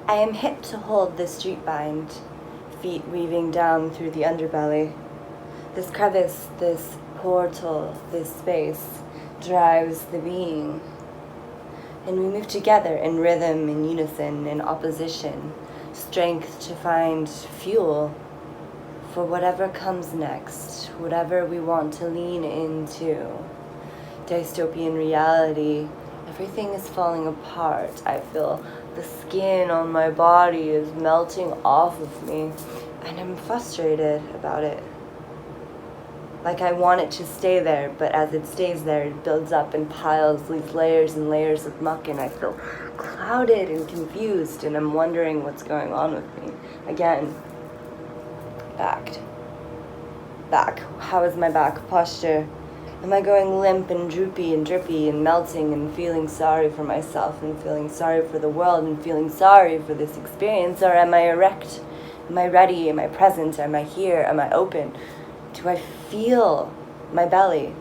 I am hip to hold the street bind, feet weaving down through the underbelly. This crevice, this portal, this space drives the being. And we move together in rhythm, in unison, in opposition, strength to find fuel for whatever comes next, whatever we want to lean into. Dystopian reality, everything is falling apart. I feel the skin on my body is melting off of me, and I'm frustrated about it. Like I want it to stay there, but as it stays there, it builds up and piles these layers and layers of muck, and I feel clouded and confused, and I'm wondering what's going on with me. Again, back. How is my back posture? Am I going limp and droopy and drippy and melting and feeling sorry for myself and feeling sorry for the world and feeling sorry for this experience? Or am I erect? Am I ready? Am I present? Am I here? Am I open? Do I feel my belly?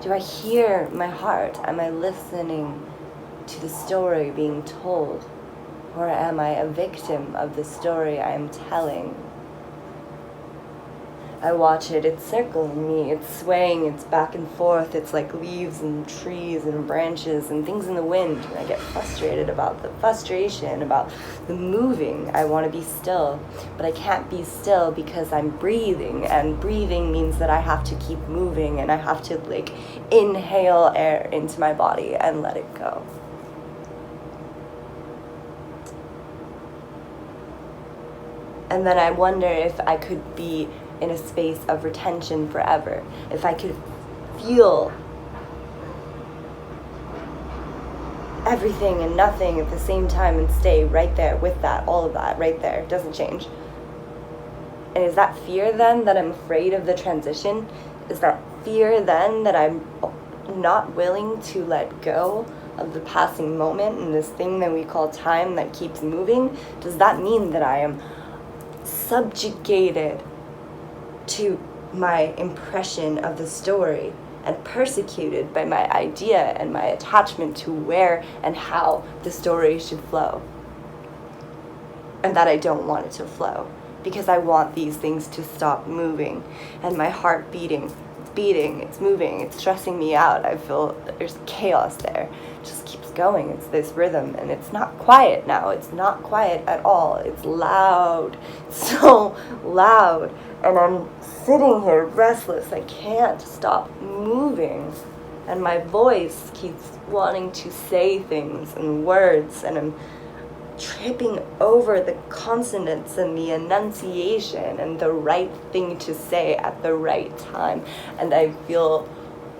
Do I hear my heart? Am I listening to the story being told? Or am I a victim of the story I am telling? I watch it, it's circling me, it's swaying, it's back and forth, it's like leaves and trees and branches and things in the wind. And I get frustrated about the frustration, about the moving. I want to be still, but I can't be still because I'm breathing, and breathing means that I have to keep moving, and I have to like inhale air into my body and let it go. And then I wonder if I could be in a space of retention forever. If I could feel everything and nothing at the same time and stay right there with that, all of that, right there, it doesn't change. And is that fear then that I'm afraid of the transition? Is that fear then that I'm not willing to let go of the passing moment and this thing that we call time that keeps moving? Does that mean that I am subjugated to my impression of the story and persecuted by my idea and my attachment to where and how the story should flow? And that I don't want it to flow because I want these things to stop moving, and my heart beating, it's moving, it's stressing me out. I feel there's chaos there. It just keeps going. It's this rhythm, and it's not quiet now. It's not quiet at all. It's loud, so loud, and I'm sitting here restless. I can't stop moving, and my voice keeps wanting to say things and words, and I'm tripping over the consonants and the enunciation and the right thing to say at the right time, and I feel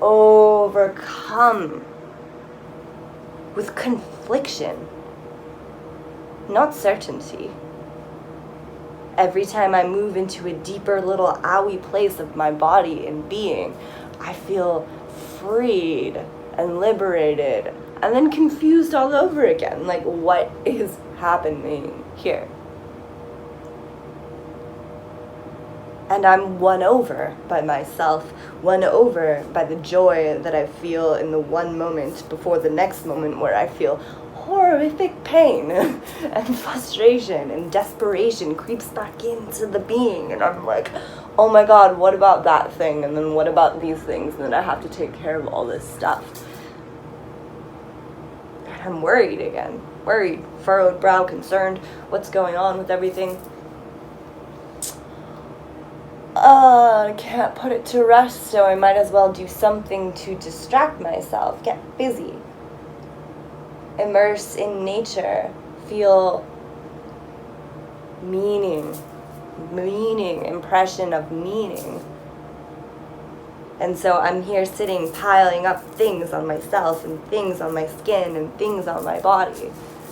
overcome with confliction, not certainty. Every time I move into a deeper little owie place of my body and being, I feel freed and liberated, and then confused all over again. Like, what is happening here? And I'm won over by myself, won over by the joy that I feel in the one moment before the next moment where I feel horrific pain and frustration and desperation creeps back into the being, and I'm like, oh my god, what about that thing? And then what about these things? And then I have to take care of all this stuff. And I'm worried again. Worried, furrowed brow, concerned. What's going on with everything? I can't put it to rest, so I might as well do something to distract myself, get busy. Immerse in nature, feel meaning, impression of meaning. And so I'm here sitting, piling up things on myself and things on my skin and things on my body.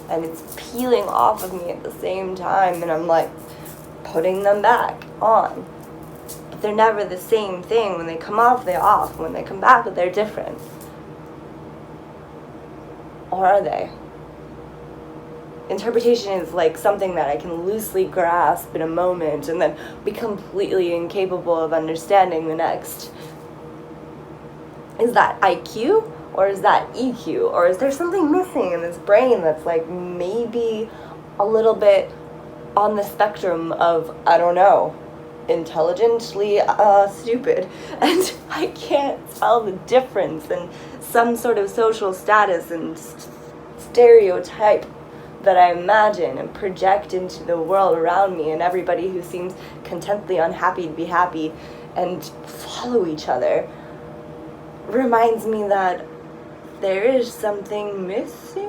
And it's peeling off of me at the same time, and I'm like putting them back on. But they're never the same thing. When they come off, they're off. When they come back, they're different. Or are they? Interpretation is like something that I can loosely grasp in a moment and then be completely incapable of understanding the next. Is that IQ Or is that EQ? Or is there something missing in this brain that's like maybe a little bit on the spectrum of, I don't know, intelligently stupid, and I can't tell the difference in some sort of social status and stereotype that I imagine and project into the world around me, and everybody who seems contently unhappy to be happy and follow each other reminds me that there is something missing.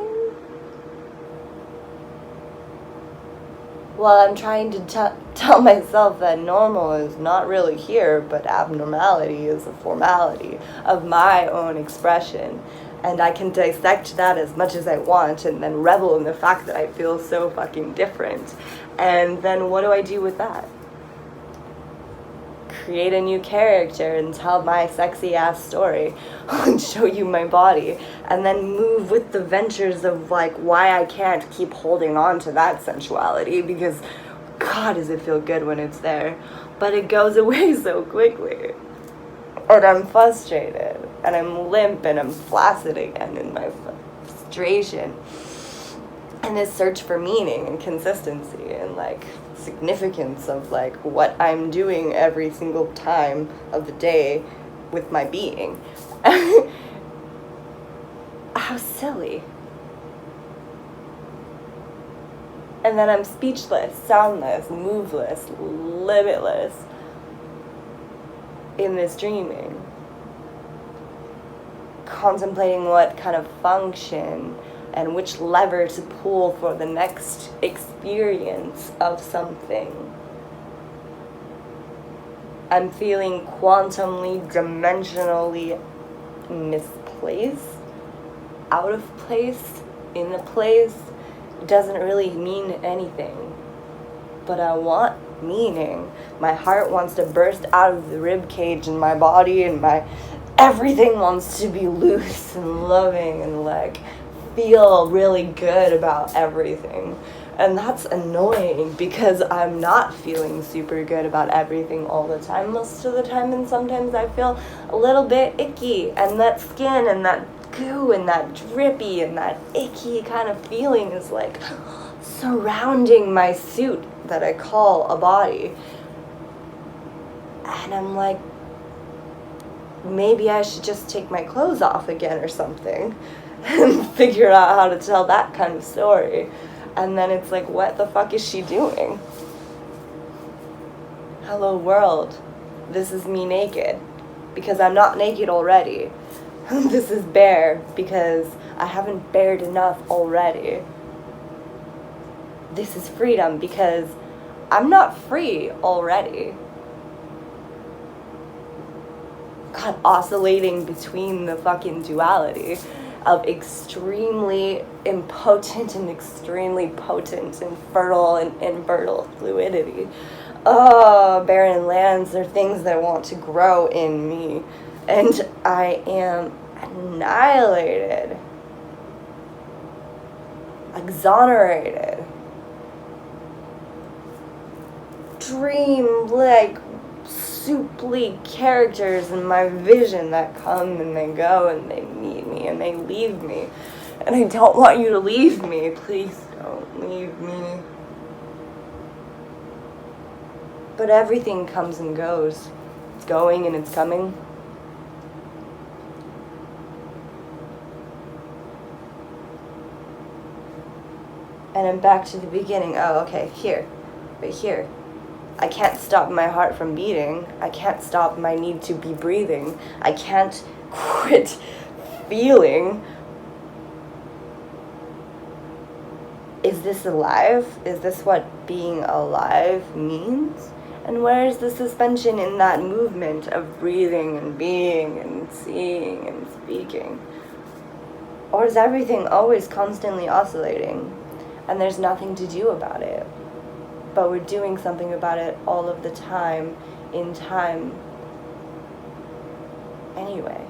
Well, I'm trying to tell myself that normal is not really here, but abnormality is a formality of my own expression. And I can dissect that as much as I want and then revel in the fact that I feel so fucking different. And then what do I do with that? Create a new character and tell my sexy ass story and show you my body, and then move with the ventures of like why I can't keep holding on to that sensuality, because God does it feel good when it's there, but it goes away so quickly, and I'm frustrated and I'm limp and I'm flaccid again in my frustration and this search for meaning and consistency and like significance of like what I'm doing every single time of the day with my being. How silly. And then I'm speechless, soundless, moveless, limitless in this dreaming, contemplating what kind of function and which lever to pull for the next experience of something. I'm feeling quantumly, dimensionally misplaced, out of place, in a place. It doesn't really mean anything, but I want meaning. My heart wants to burst out of the rib cage in my body, and my everything wants to be loose and loving and like feel really good about everything. And that's annoying because I'm not feeling super good about everything all the time most of the time, and sometimes I feel a little bit icky, and that skin and that goo and that drippy and that icky kind of feeling is like surrounding my suit that I call a body. And I'm like, maybe I should just take my clothes off again or something and figure out how to tell that kind of story. And then it's like, what the fuck is she doing? Hello world, this is me naked, because I'm not naked already. This is bare, because I haven't bared enough already. This is freedom, because I'm not free already. God, oscillating between the fucking duality of extremely impotent and extremely potent and fertile and infertile fluidity. Oh, barren lands are things that want to grow in me. And I am annihilated, exonerated, dream like souply characters in my vision that come and they go and they meet me and they leave me. And I don't want you to leave me. Please don't leave me. But everything comes and goes. It's going and it's coming. And I'm back to the beginning. Oh, okay, here. Right here. I can't stop my heart from beating. I can't stop my need to be breathing. I can't quit feeling. Is this alive? Is this what being alive means? And where is the suspension in that movement of breathing and being and seeing and speaking? Or is everything always constantly oscillating and there's nothing to do about it? But we're doing something about it all of the time, in time, anyway.